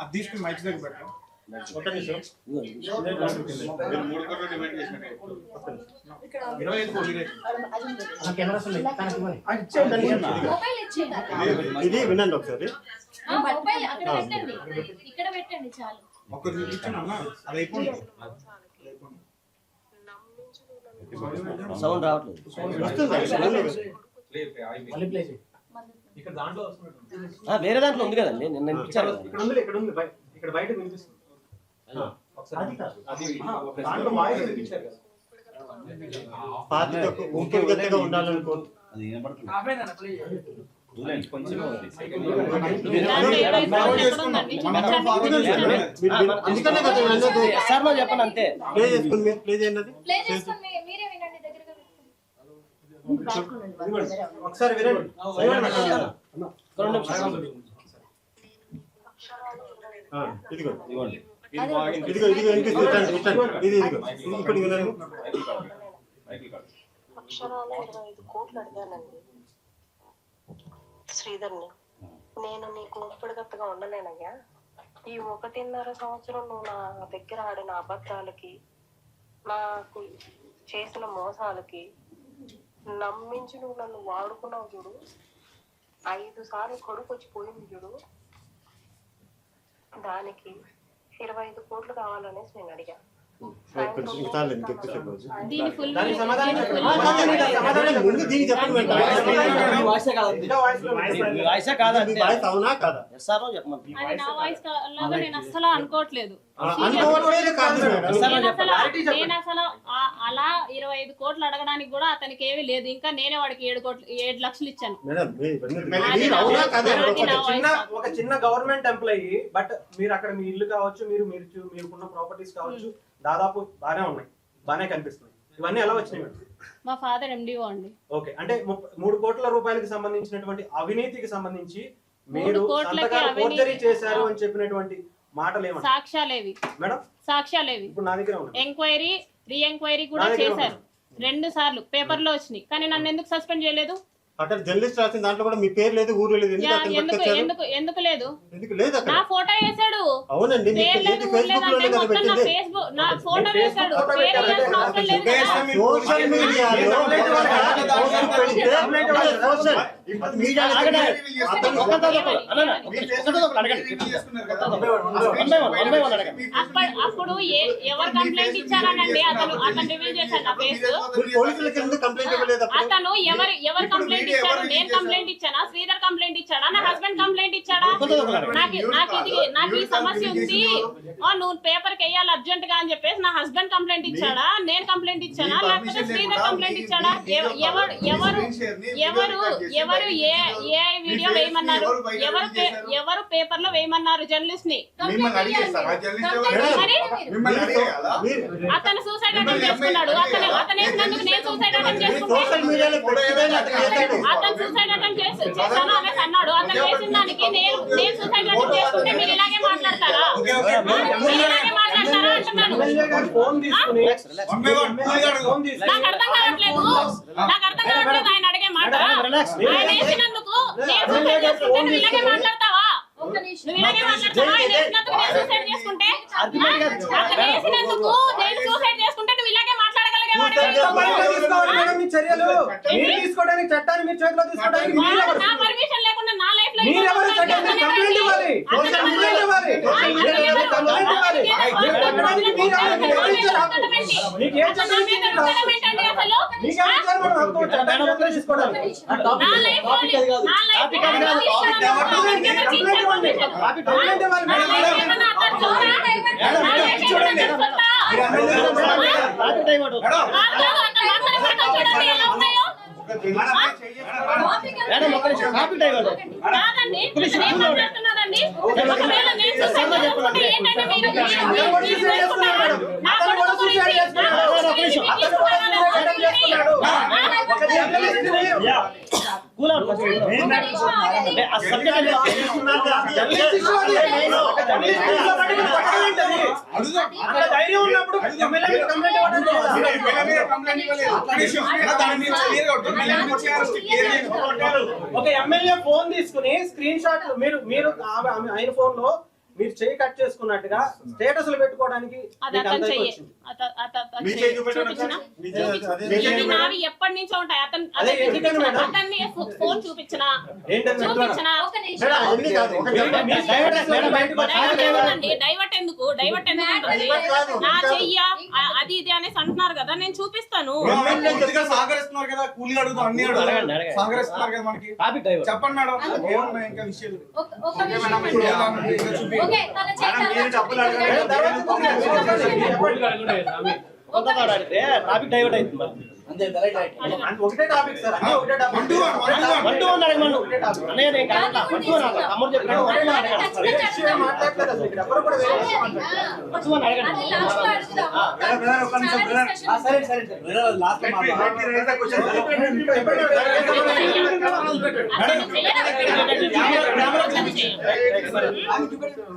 అది తీసుకుని మైక్ దగ్గర పెట్టు. ఒక నిమిషం. మీరు 3 కోట్లు డిమాండ్ చేసినట్టు 25 కోట్లు మొబైల్ ఇచ్చేయండి. ఇది వినండి ఒకసారి. మొబైల్ అక్కడ పెట్టండి, ఇక్కడ పెట్టండి చాలు. ఒక్కరు ఇచ్చానమ్మా అది అయిపోయింది. సౌండ్ రావట్లేదు. ఇక్కడ దాంట్లో వస్తున్నట్టు వేరే దాంట్లో ఉంది కదండి, నిన్న ఇచ్చారు కదా. ఇక్కడ ఉంది ఇక్కడ బయట వినిపిస్తుంది. అది కాదు, అది దాంట్లో వాయిస్ వినిపించారు కదా. పార్టీతో ఊపిరిగతిగా ఉండాలనుకో. అది వినపడుతుంది. కొంచెం ఉంది. దాంట్లో 20 ఫోటోలు ఎక్కడ ఉందండి? చూపించండి. అందుకనే కదా నేను అన్నది. ఎస్ఆర్ లో చెప్పండి అంతే. ప్లే చేసుకుని మీరు ప్లే చేయండి అది. ప్లే చేసుకొని మీరే వినండి, దగ్గరగా పెట్టుకోండి. ఒకసారి వినండి. ఇదిగో ఇదిగోండి. ఇదిగో ఇదిగో వినిపిస్తుంది. ఇది ఇదిగో ఇప్పుడు వినండి. అక్షరాల 25 కోట్లు అడిగానండి శ్రీధర్ని. నేను నీకు ఊపిరిగత్తగా ఉండలేనయ్యా. ఈ 1.5 సంవత్సరం నువ్వు నా దగ్గర ఆడిన అబద్ధాలకి, నాకు చేసిన మోసాలకి నమ్మించి నువ్వు నన్ను వాడుకున్నావు చూడు. 5 సార్లు కొడుకు వచ్చి పోయింది చూడు. దానికి 25 కోట్లు కావాలనేసి నేను అడిగా. దీని ఫుల్ దానికి సమాధానం చెప్పండి. ముందు దీనికి చెప్పండి. వాయిసా కాదా అంటే వాయిస్ అవునా కాదా? ఎస్ఆర్ లో చెప్పండి. అది నా వాయిస్ లాగా నేను అస్సలు అనుకోవట్లేదు. అనుకోవట్లేదు కాదు మేడం. నేను అసలు అలా 25 కోట్లు అడగడానికి కూడా అతనికి ఏమీ లేదు. ఇంకా నేనే వాడికి 7 లక్షలు ఇచ్చాను. మేడం అది అవునా కాదా? ఒక చిన్న గవర్నమెంట్ ఎంప్లాయీ, బట్ మీరు అక్కడ మీ ఇల్లు కావచ్చు, మీరుకున్న ప్రాపర్టీస్ కావచ్చు, దాదాపు బానే ఉన్నాయి, బానే కనిపిస్తున్నాయి. ఇవన్నీ ఎలా వచ్చినాయి మేడం? మా ఫాదర్ ఎండిఓ అండి. ఓకే, అంటే 3 కోట్ల రూపాయలకి సంబంధించినటువంటి అవినీతికి సంబంధించి మీరు 3 కోట్లకి సంతకాలు అవినీతి ఫోర్జరీ చేశారు అని చెప్పినటువంటి మాటలు ఏమంటారు సాక్ష్యాలేవి? మేడం? సాక్ష్యాలేవి ఇప్పుడు నా దగ్గర ఉన్నాయి. ఎంక్వైరీ రీ ఎంక్వైరీ కూడా చేశారు 2 సార్లు, పేపర్ లో వచ్చినాయి. కానీ నన్ను ఎందుకు సస్పెండ్ చేయలేదు? అక్కడ జర్నలిస్ట్ రాసిన దాంట్లో కూడా మీ పేరు లేదు, ఊరు లేదు. ఎందుకు అతను పట్టుకొచ్చారు? ఎందుకు లేదు? ఎందుకు లేదు అక్కడ? నా ఫోటో వేసాడు. అవునండి, పేరు లేదు, ఊరు లేదు అంటే మొత్తం నా ఫేస్బుక్ నా ఫోటో వేసాడు. పేరు వేయాల్సిన అవసరం లేదు కదా. సోషల్ మీడియాలో అప్పుడు ఎవరు కంప్లైంట్ ఇచ్చారనండి? అతను రివీల్ చేశాడు నా ఫేస్. పోలీసులకి ఎందుకు కంప్లైంట్ ఇవ్వలేదు? అతను ఎవరు కంప్లైంట్ ఇచ్చారు? నేను కంప్లైంట్ ఇచ్చానా? శ్రీధర్ కంప్లైంట్ ఇచ్చాడా? నా హస్బెండ్ కంప్లైంట్ ఇచ్చాడా? నాకు ఈ సమస్య ఉంది, నువ్వు పేపర్ కి వేయాలి అర్జెంట్ గా అని చెప్పేసి నా హస్బెండ్ కంప్లైంట్ ఇచ్చాడా? నేను కంప్లైంట్ ఇచ్చానా? లేకపోతే శ్రీధర్ కంప్లైంట్ ఇచ్చాడా? ఎవరు ఏ వీడియో వేయమన్నారు? ఎవరు పేపర్ లో వేయమన్నారు జర్నలిస్ట్ ని? అతను సూసైడ్ అటెంప్ట్ చేసుకున్నాడు. అతను వేసినందుకు నేను సూసైడ్ అటెంప్ట్ చేసుకుంటే అతను సూసైడ్ అటెంప్ట్ చేశాను అనేసి అన్నాడు. అతను చేసిన దానికి నేను సూసైడ్ అటెంప్ట్ చేసుకుంటే మీరు ఇలాగే మాట్లాడతారా? మీరు ఇలాగే మాట్లాడతారా అంటున్నాను. నాకు అర్థం కావట్లేదు ఆయన అడిగే మాట. ఆయన వేసినందుకు నేను సూసైడ్ చేసుకుంటే నువ్వు ఇలాగే మాట్లాడతావా? నువ్వు ఇలాగే మాట్లాడతావా? ఆయన వేసినందుకు నేను సూసైడ్ చేసుకుంటే, అతను వేసినందుకు నేను సూసైడ్ చేసుకుంటే నువ్వు ఇలాగే మాట్లాడగలిగేవాడు. చర్యలు మీరు తీసుకోవడానికి, చట్టాన్ని మీరు చేతిలో తీసుకోవడానికి నా పర్మిషన్ లేకుండా నా లైఫ్ లో కాదండి. ధైర్యం ఉన్నప్పుడు ఒక ఎమ్మెల్యే ఫోన్ తీసుకుని స్క్రీన్ షాట్ మీరు ఆయన ఫోన్ లో మీరు చేయి కట్ చేసుకున్నట్టుగా స్టేటస్లు పెట్టుకోవడానికి అది అతను చెయ్యి నావి ఎప్పటి నుంచో ఉంటాయి. అతన్ని ఫోన్ చూపించిన డైవర్ట్ ఎందుకు నా చెయ్యా అది ఇది అనేసి అంటున్నారు కదా, నేను చూపిస్తాను. సహకరిస్తున్నారు కదా, కూలీ అడుగుతాం అన్ని సహకరిస్తున్నారు కదా మనకి. చెప్పండి మేడం, ఏమన్నా ఇంకా విషయాలు ట్రాఫిక్ డైవర్ట్ అవుతుంది. ఒకటే టాపిక్ సార్, అన్నీ ఒకటే టాపిక్. మాట్లాడలేదు అసలు ఇక్కడ ఎవరు కూడా వేరే విషయం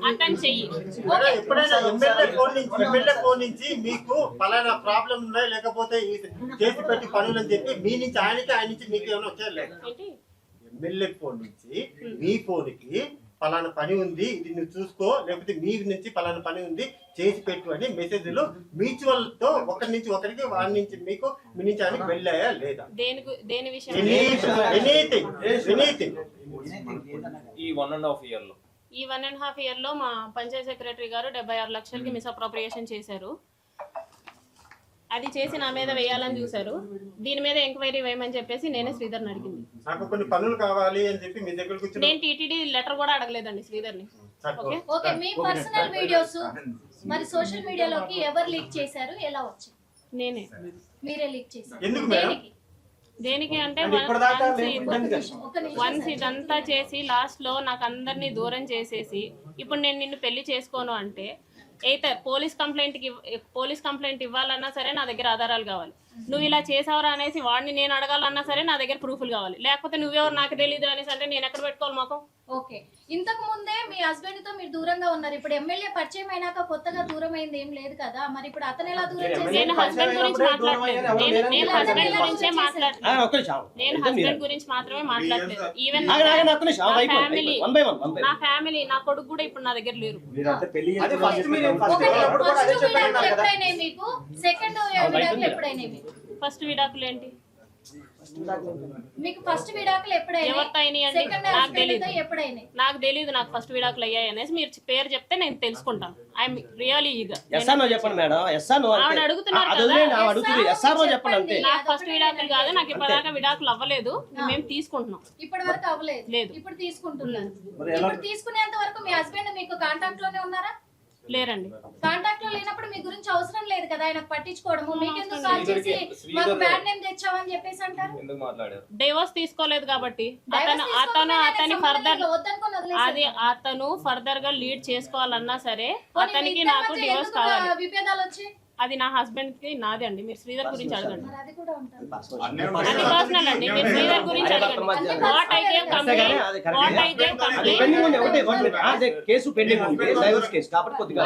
అతను చెయ్యి. ఎప్పుడైనా ఎమ్మెల్యే ఫోన్ నుంచి మీకు పలానా ప్రాబ్లం ఉందా లేకపోతే చేసి పెట్టి పనులు అని చెప్పి మీ నుంచి ఆయనకి, ఆయన నుంచి మీకు ఏమైనా వచ్చారు? ఎమ్మెల్యే ఫోన్ నుంచి మీ ఫోన్ కి పలానా పని ఉంది, ఇది నువ్వు చూసుకో, లేకపోతే మీ నుంచి పలానా పని ఉంది చేసి పెట్టు అని మెసేజ్లు మ్యూచువల్ తో ఒకరి నుంచి ఒకరికి, వారి నుంచి మీకు, మీ నుంచి ఆయనకి వెళ్ళాయా లేదా? దేని విషయం? ఎనీథింగ్. ఈ 1.5 year లో ఈ 1.5 year లో మా పంచాయత్ సెక్రటరీ గారు 76 లక్షలకి మిస్అప్రోప్రియేషన్ చేశారు. అది చేసి నా మీద వేయాలని చూశారు. దీని మీద ఎంక్వైరీ వేయమని చెప్పేసి నేనే శ్రీధర్ని అడిగింది. నాకు కొన్ని పనులు కావాలి అని చెప్పి మీ దగ్గర కూర్చొని నేను టీటీడీ లెటర్ కూడా అడగలేదండి శ్రీధర్ని. ఓకే, మీ పర్సనల్ వీడియోస్ మరి సోషల్ మీడియాలోకి ఎవరు లీక్ చేశారు, ఎలా వచ్చాయి? నేనే. మీరే లీక్ చేశారు. ఎందుకు మేడం? దేనికి అంటే వన్స్ ఇదంతా చేసి లాస్ట్ లో నాకు అందరినీ దూరం చేసేసి ఇప్పుడు నేను నిన్ను పెళ్లి చేసుకోను అంటే అయితే పోలీస్ కంప్లైంట్ ఇవ్వాలన్నా సరే నా దగ్గర ఆధారాలు కావాలి. నువ్వు ఇలా చేసావరా అనేసి వాడిని నేను అడగాలన్నా సరే నా దగ్గర ప్రూఫ్లు కావాలి. లేకపోతే నువ్వెవరు నాకు తెలియదు అనేసి అంటే నేను ఎక్కడ పెట్టుకోవాలి మాకు? ఓకే, ఇంతకు ముందే మీ హస్బెండ్ తో మీరు దూరంగా ఉన్నారు. ఇప్పుడు ఎమ్మెల్యే పరిచయం అయినాక కొత్తగా దూరం అయింది ఏం లేదు కదా, మరి ఇప్పుడు అతను ఎలా దూరం చేశారు? నేను హస్బెండ్ గురించి మాట్లాడలేదు. నేను హస్బెండ్ గురించే మాట్లాడలేదు. నేను హస్బెండ్ గురించి మాత్రమే మాట్లాడలేదు. ఈవెన్ నా ఫ్యామిలీ, నా కొడుకు కూడా ఇప్పుడు నా దగ్గర లేరు. ఫస్ట్ విడాకులు ఏంటి? మీకు ఫస్ట్ విడాకులు ఎప్పుడైనా ఎవరితో అయినాయి అంటే నాకు తెలియదు. నాకు ఫస్ట్ విడాకులు అయ్యాయి అనేసి మీరు పేరు చెప్తే నేను తెలుసుకుంటాను. I'm really eager. చెప్పండి మేడం. ఆవిడ అడుగుతున్నారు నాకు ఫస్ట్ విడాకులు కాదు, నాకు ఇప్పటిదాకా విడాకులు అవ్వలేదు, మేము తీసుకుంటున్నాం. ఇప్పటి వరకు అవ్వలేదు, లేదు. ఇప్పుడు తీసుకుంటున్నారు. ఇప్పుడు తీసుకునేంత వరకు మీ హస్బెండ్ మీకు కాంటాక్ట్ లోనే ఉన్నారా? లేరండి. కాంటాక్ట్ లో లేనప్పుడు మీ గురించి అవసరం లేదు కదా ఆయన పట్టించుకోవడము. మీకెందుకు కాల్ చేసి మాకు బ్యాడ్ నేమ్ తెచ్చావని చెప్పేసి అంటారు? ఎందుకు మాట్లాడారు? డైవోర్స్ తీసుకోలేదు కాబట్టి అతను ఫర్దర్ గా లీడ్ చేసుకోవాలన్నా సరే అతనికి నాకు డివోర్స్ కావాలి. విభేదాలు వచ్చి అది నా హస్బెండ్ కి నాదే అండి. మీరు శ్రీధర్ గురించి అడగండి. అది కూడా ఉంటుంది. అది పర్సనల్ అండి. మీరు శ్రీధర్ గురించి అడగండి. What I gave complaint case pending ఉంది, డైవోర్స్ కేసు కాబట్టి కొద్దిగా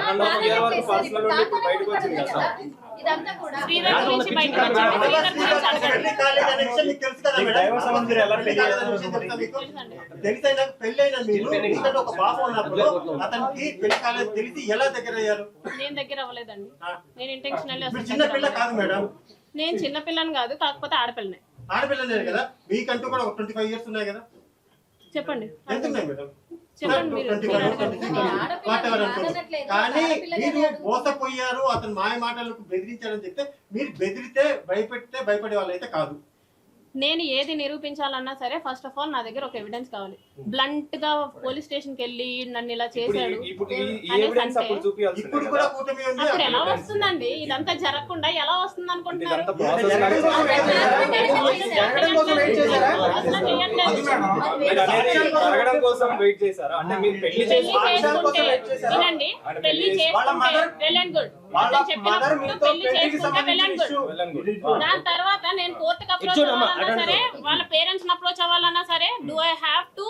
ఇదంతా కూడా శ్రీధర్ గురించి బయటకు వచ్చింది. శ్రీధర్ గురించి అడగండి. పెళ్ళైనా మీరు ఒక బాబు ఉన్నప్పుడు అతనికి పెళ్లి కాలేదు తెలిసి ఎలా దగ్గర అయ్యారు? నేను దగ్గర అవ్వలేదండి. నేను ఇంటెన్షనల్లీ అసలు చిన్న పిల్ల కాదు మేడం. నేను చిన్న పిల్లని కాదు, కాకపోతే ఆడపిల్లనే. ఆడపిల్లనే కదా, మీకంటూ కూడా ఒక 25 years ఉన్నాయి కదా. చెప్పండి ఎంతున్నాయి మేడం? చెప్పండి మీరు. కానీ మీరు మోసపోయారు, అతను మాయ మాటలకు బెదిరించారని చెప్తే మీరు బెదిరితే భయపెడితే భయపడే వాళ్ళు అయితే కాదు. నేను ఏది నిరూపించాలన్నా సరే ఫస్ట్ ఆఫ్ ఆల్ నా దగ్గర ఒక ఎవిడెన్స్ కావాలి. బ్లంట్ గా పోలీస్ స్టేషన్ కి వెళ్ళి నన్ను ఇలా చేశాడు అప్పుడు ఎలా వస్తుందండి? ఇదంతా జరగకుండా ఎలా వస్తుంది అనుకుంటున్నారు? వినండి, పెళ్లి చేసుకుంటే వెల్ అండ్ గుడ్. వాళ్ళ అతను చెప్పినప్పుడు మదర్ మీతో పెళ్లి పెళ్లికి చేసుకుంటే సంబంధించిన వెళ్ళండి. ఇష్యూ దాని తర్వాత నేను కోర్టుకి అప్రోచ్ అవ్వాలన్నా సరే, వాళ్ళ పేరెంట్స్ అప్రోచ్ అవ్వాలన్నా సరే, do I have to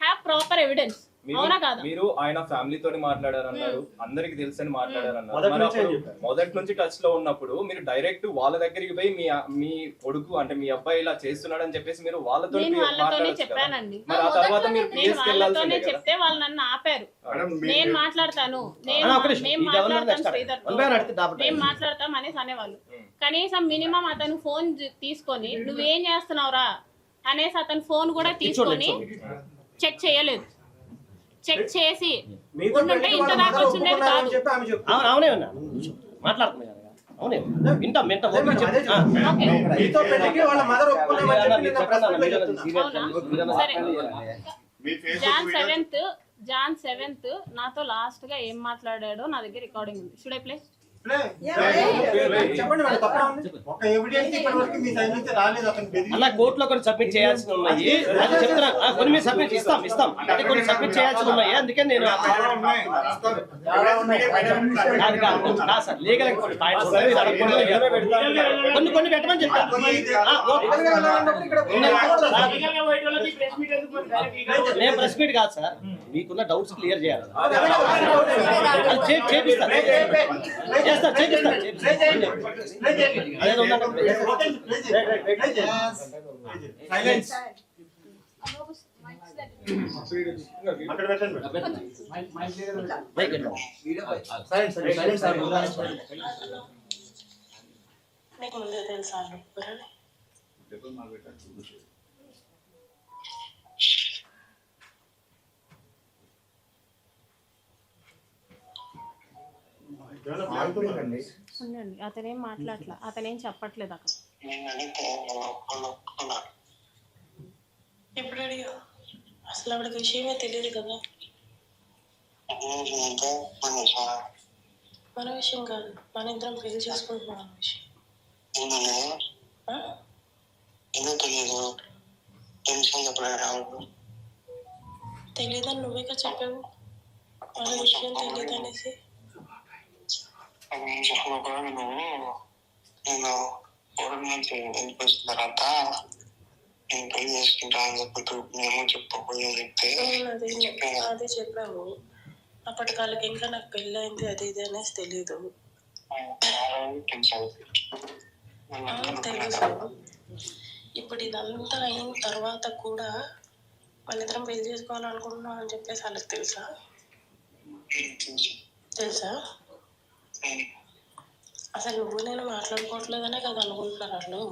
have proper evidence? అవునా కాదా? మీరు ఆయన ఫ్యామిలీతో మాట్లాడారన్నారు, అందరికి తెలుసని మాట్లాడారన్నారు. మొదటి మరి నుంచే అప్పుడు చెప్పారు. మొదటి నుంచి టచ్ లో ఉన్నప్పుడు మీరు డైరెక్ట్ వాళ్ళ దగ్గరికి పోయి మీ కొడుకు అంటే మీ అబ్బాయి ఇలా చేస్తున్నాడు అని చెప్పేసి మీరు వాళ్ళతో నేను వాళ్ళతోనే మాట్లాడొచ్చు కదా. చెప్పానండి. మరి ఆ తర్వాత మీరు నేను PS కి వాళ్ళతోనే వెళ్ళాల్సిందే కదా. చెప్తే వాళ్ళు నన్ను ఆపారు. నేను మాట్లాడతాను, మేము మాట్లాడతాం అనేసి అనేవాళ్ళు. కనీసం మినిమం అతను ఫోన్ తీసుకొని నువ్వేం చేస్తున్నావురా అనేసి అతను ఫోన్ కూడా తీసుకొని చెక్ చేయలేదు. చెక్ చేసి మీతో ఉంటే పెళ్లికి ఇంత వాళ్ళ దాకా మదర్ వచ్చిండేది ఒప్పుకున్నారని కాదు. చెప్పి ఆమె చెప్తుంది. అవునే ఉన్నా మాట్లాడుతున్నాను అవునే వింటాం వింటాం అదే మేడం, అదే చెప్తున్నా. మీతో పెళ్లికి వాళ్ళ మదర్ ఒప్పుకున్నామని చెప్పి నేను ప్రెస్ మీట్ లో చెప్తున్నా. అవునా? సరే. జాన్ 7th నాతో లాస్ట్ గా ఏం మాట్లాడాడో నా దగ్గర రికార్డింగ్ ఉంది. Should I play? చెప్పండి మేడం, తప్పే ఉంది. ఒక ఎవిడెన్స్ ఇప్పటి వరకు మీ సైడ్ నుంచి రాలేదు. అతను బెదిరి అలా కోర్టులో కొన్ని సబ్మిట్ చేయాల్సి ఉన్నాయి. అది చెప్తున్నా కొన్ని మీరు సబ్మిట్ ఇస్తాం అది కొన్ని సబ్మిట్ చేయాల్సి ఉన్నాయి. అందుకే నేను లీగల్ కొన్ని పెట్టమని చెప్పాను. నేను ప్రెస్ మీట్ కాదు సార్, మీకున్న డౌట్స్ క్లియర్ చేయాలి. చేపిస్తాను అదేదో సైలెన్స్ అక్కడ పెట్టండి. నీకు ముందే తెలుసా? ఉండండి, అతనేం మాట్లాడట్లా, అతనేం చెప్పట్లేదు అక్కడ. ఇప్పుడు అసలు ఆవిడకి విషయమే తెలియదు కదా. మన విషయం కాదు, మన ఇద్దరం పెళ్లి చేసుకుంటున్నాం అన్న విషయం. తెలీదని నువ్వేగా చెప్పావు, మన విషయం తెలియదు అనేసి. నేను కోవిడ్ నుంచి ఇంటికి వచ్చిన తర్వాత నేను పెళ్లి చేసుకుంటా అని చెప్పి మేము చెప్పబోయే చెప్తే అదే చెప్పావు. అప్పటి కాళ్ళకి ఇంకా నాకు పెళ్ళి అయింది అది ఇది అనేసి తెలీదు. తెలుసు. ఇప్పుడు ఇదంతా అయిన తర్వాత కూడా వాళ్ళిద్దరం పెళ్లి చేసుకోవాలనుకుంటున్నాం అని చెప్పేసి వాళ్ళకి తెలుసా? అసలు నువ్వు నేను మాట్లాడుకోవట్లేదనే కదా అనుకుంటున్నారు వాళ్ళు.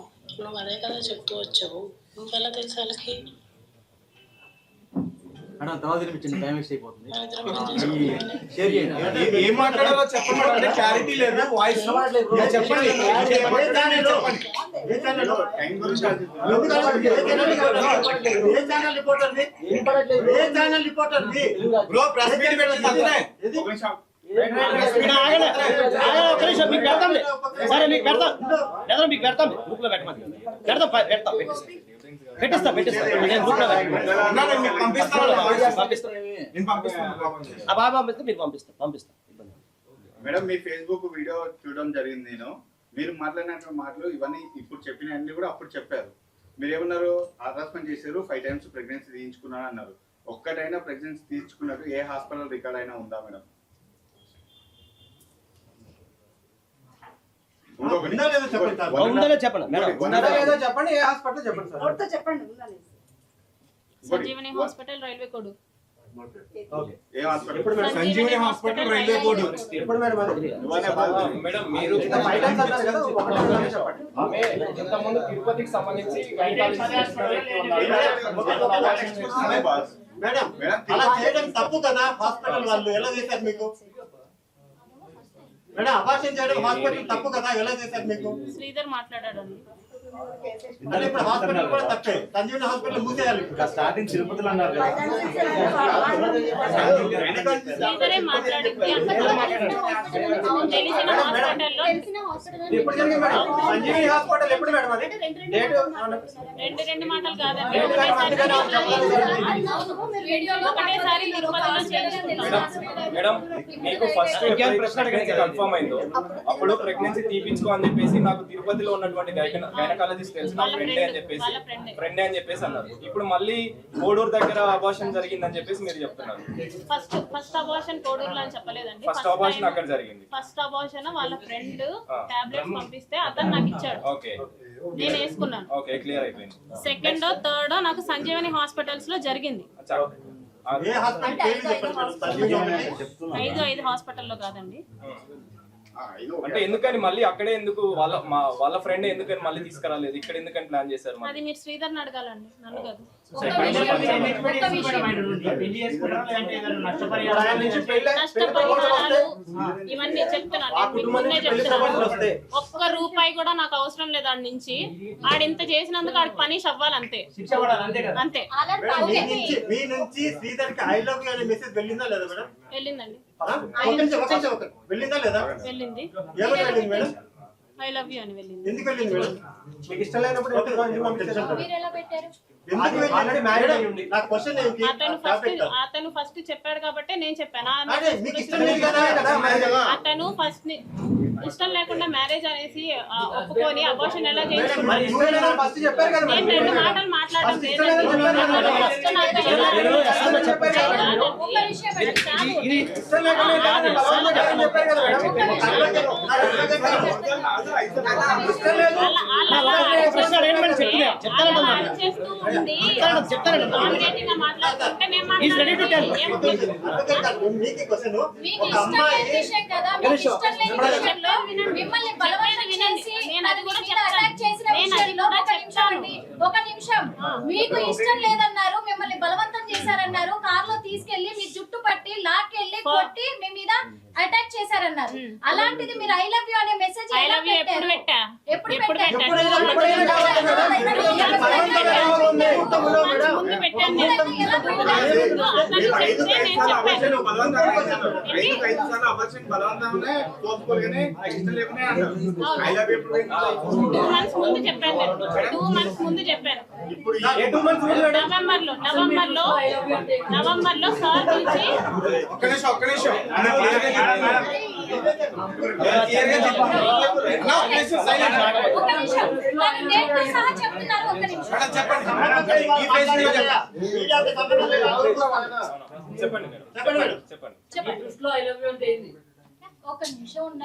నువ్వు అదే కదా చెప్తూ వచ్చావు, ఇంకెలా తెలుసు వాళ్ళకి? ఏం మాట్లాడాలో చెప్పండి, క్లారిటీ లేదు. వాయిస్ చెప్పండి. బ్రో ప్రెస్ మీట్ పెట్టండి. మీకు పెడతాం సరే, మీకు పెడతాం లేదా మీకు పెడతాం గ్రూప్ లో పెట్టమని పెడతాం పెట్టిస్తా నేను గ్రూప్ లో బాబా పంపిస్తే మీరు పంపిస్తా. మేడం మీ ఫేస్బుక్ వీడియో చూడడం జరిగింది. మీరు మాట్లాడిన మాటలు ఇవన్నీ ఇప్పుడు చెప్పినవన్నీ కూడా అప్పుడు చెప్పారు. మీరు ఏమన్నారు? హరాస్మెంట్ చేశారు, 5 times ప్రెగ్నెన్సీ తీయించుకున్నాను అన్నారు. ఒక్కటైనా ప్రెగ్నెన్సీ తీయించుకున్నట్టు ఏ హాస్పిటల్ రికార్డ్ అయినా ఉందా మేడం? చెప్పండి. ఏ హాస్పిటల్ చెప్పండి sir. Sanjeevani hospital, railway code. Sanjeevani hospital, railway code. Madam మీరు ఇంతకుముందు తిరుపతికి సంబంధించి మేడం అలా చేయడం తప్పు కదా. హాస్పిటల్ వాళ్ళు ఎలా చేశారు మీకు? మేడం అబార్షన్ చేయడం హాస్పిటల్ తప్పు కదా, ఎలా చేశారు మీకు? శ్రీధర్ మాట్లాడాడండి. అంటే ఇప్పుడు హాస్పిటల్ కూడా తప్పే, సంజీవని హాస్పిటల్ మూసేయాలి. స్టార్టింగ్ తిరుపతిలో అన్నారు కదా. శ్రీధరే మాట్లాడింది తెలిసిన హాస్పిటల్లో ఎప్పుడు జరిగింది మేడం? సంజీవని హాస్పిటల్ ఎప్పుడు మేడం? అది డేట్ రెండు మాటలు కాదండి, ఒకటేసారి తిరుపతిలో చేయించుకున్నాం. మేడం మీకు ఫస్ట్ ప్రెగ్నెన్సీ కన్ఫర్మ్ అయిందో అప్పుడు ప్రెగ్నెన్సీ తీపించుకో అని చెప్పేసి నాకు తిరుపతిలో ఉన్నటువంటి గైనకాలజిస్ట్ తెలిసిన ఫ్రెండే అని చెప్పేసి అన్నారు. ఇప్పుడు మళ్ళీ కోడూరు దగ్గర అబార్షన్ జరిగిందని చెప్పేసి మీరు చెప్తున్నారు. ఫస్ట్ అబార్షన్ కోడూరులో అని చెప్పలేదండి, ఫస్ట్ అబార్షన్ అక్కడ జరిగింది. ఫస్ట్ అబార్షన్ వాళ్ళ ఫ్రెండ్ టాబ్లెట్స్ పంపిస్తే అతను నాకు ఇచ్చాడు, ఓకే నేను వేసుకున్నాను. ఓకే క్లియర్ అయిపోయింది. సెకండ్ థర్డ్ నాకు సంజీవని హాస్పిటల్స్ లో జరిగింది. ఏ హాస్పిటల్ పేరు చెప్పండి మేడం? సంజీవని 5 హాస్పిటల్లో కాదండి. అంటే ఎందుకని మళ్ళీ అక్కడే ఎందుకు వాళ్ళ ఫ్రెండ్ ఎందుకని మళ్ళీ తీసుకురాలేదు, ఇక్కడ ఎందుకని ప్లాన్ చేశారు? అది మీరు శ్రీధర్ని అడగాలండి, నన్ను కాదు. నష్టపరిహారాలు ఇవన్నీ చెప్తున్నాను. ఒక్క రూపాయి కూడా నాకు అవసరం లేదు ఆడి నుంచి. ఆడింత చేసినందుకు ఆడికి పనిష్ అవ్వాలి అంతే, అంతే. మీ నుంచి శ్రీధర్కి ఐ లవ్ యూ అనే మెసేజ్ వెళ్ళిందా లేదా మేడం? వెళ్ళిందండి, వెళ్ళిందా లేదా? వెళ్ళింది. ఏమని వెళ్ళింది మేడం? ఐ లవ్ యూ అని వెళ్ళింది. ఎందుకు వెళ్ళింది మేడం? మీకు ఇష్టం లేనప్పుడు మీరు ఎలా పెట్టారు? అతను ఫస్ట్ చెప్పాడు కాబట్టి నేను చెప్పాను. అతను ఫస్ట్ ఇష్టం లేకుండా మ్యారేజ్ అనేసి ఒప్పుకొని అబార్షన్ ఎలా చేయించుకున్నాను. నేను 2 మాటలు మాట్లాడడం మిమ్మల్ని బలవంతం చేసి అటాక్ చేసిన విషయంలో ఒక నిమిషం, మీకు ఇష్టం లేదన్నారు, మిమ్మల్ని బలవంతం చేశారన్నారు, కార్ లో తీసుకెళ్లి మీ జుట్టు పట్టి లాక్కెళ్ళి కొట్టి మీ మీద అటాక్ చేశారన్నారు. అలాంటిది మీరు ఐ లవ్ యూ అనే మెసేజ్ ఎప్పుడు ముందు చెప్పాను. నవంబర్ లో సార్ నుంచి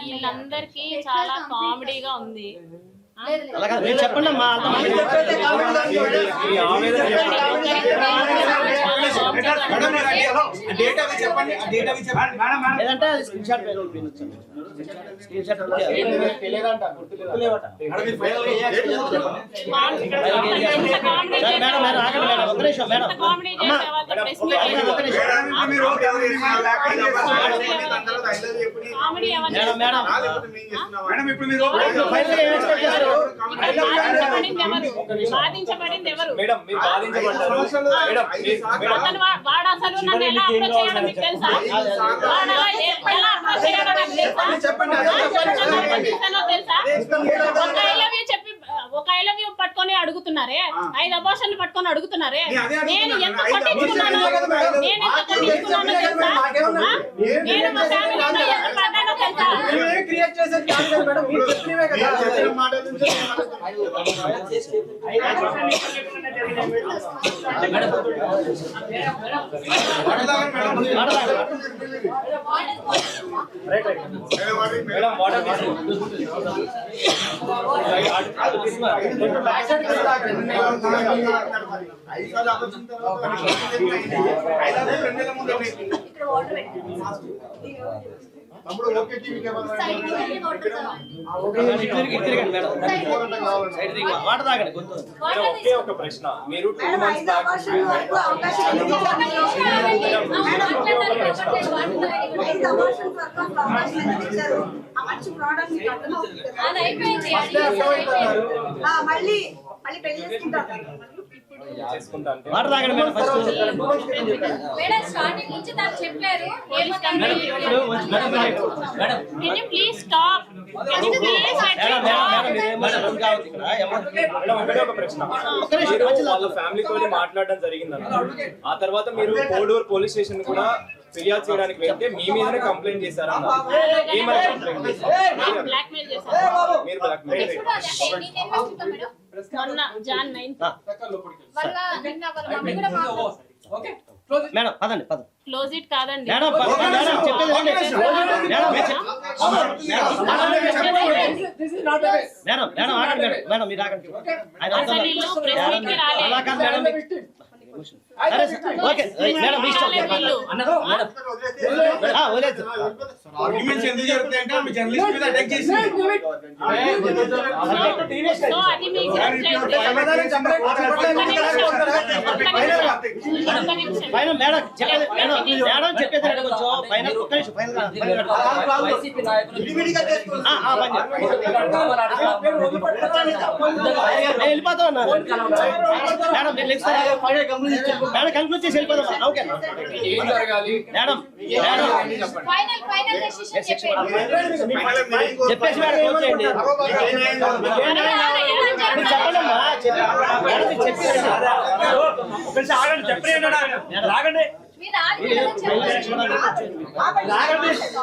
వీళ్ళందరికీ చాలా కామెడీగా ఉంది. చెప్పండి అమ్మా. లేదంటే అది screen shot screen shot madam madam ఆగండి మేడం, ఒక్క నిమిషం మేడం. బాధించబడింది ఎవరు? వాడు అసలు నన్ను ఎలా అప్రోచ్ చేయడం మీకు తెలుసా? వాడు ఎలా అప్రోచ్ చేయడం నాకు తెలుసా? ఒక ఐ లవ్ యూ చెప్పి ఒక ఐ లవ్ యూ పట్టుకొని అడుగుతున్నారే, 5 అబార్షన్లు పట్టుకొని అడుగుతున్నారే. నేను ఎంత కొట్టించుకున్నాను తెలుసా? నేను మా ఫ్యామిలీ ఎంత పడ్డానో తెలుసా? ఒకే ఒక ప్రశ్న, మీరు 2 months బ్యాక్ అది అయిపోయింది. మళ్ళీ పెళ్లి చేసుకుంటారు. చేసుకుంటా అంటే వాటర్ తాగండి మేడం ఫస్ట్. మేడం స్టార్టింగ్ నుంచి నాకు చెప్పారు Can you please stop? Can you please ఒకటే ఒక ప్రశ్న. మీరు వాళ్ళ ఫ్యామిలీ తోటి మాట్లాడడం జరిగిందన్న, ఆ తర్వాత మీరు కోడూరు పోలీస్ స్టేషన్ కూడా ఫిర్యాదు చేయడానికి వెళ్తే మీ మీదనే కంప్లైంట్ చేశారన్న. ఏమని కంప్లైంట్ చేశారు? blackmail చేశారు? మీరు బ్లాక్మెయిల్ మొన్న Jan 9th వాళ్ళ నిన్న వాళ్ళ మమ్మీ కూడా మాట్లాడారు. మేడం పదండి పదండి. క్లోజ్ ఇట్ కాదండి. మేడం మేడం చెప్పేది వినండి. మేడం మేడం ఆగండి మేడం. మేడం మీరు ఆగండి. ఆయన అసలు వీళ్ళు ప్రెస్ మీట్ కి రాలేదు. అలా కాదు మేడం. సరే ఓకే మేడం మీ ఇష్టం. వదిలేదు. ఆర్గ్యుమెంట్స్ ఎందుకు జరుగుతాయంటే ఆమె జర్నలిస్ట్ మీద అటాక్ చేసింది. సో అది మీకు ఫైనల్ మేడం చెప్పేది మేడం చెప్పేది కొంచెం ఫైనల్ ఒక్క నిమిషం ఫైనల్ వెళ్ళిపోతా ఉన్నా మేడం మీరు నెక్స్ట్ మేడం కంక్లూడ్ చేసి వెళ్ళిపోదాం. ఓకే ఏం జరగాలి మేడం ఫైనల్ డెసిషన్ చెప్పండి. చెప్పేసి మేడం క్లోజ్ చేయండి. మీరు చెప్పండమ్మా చెప్పండి. మీరు ఆగి చెప్పండి.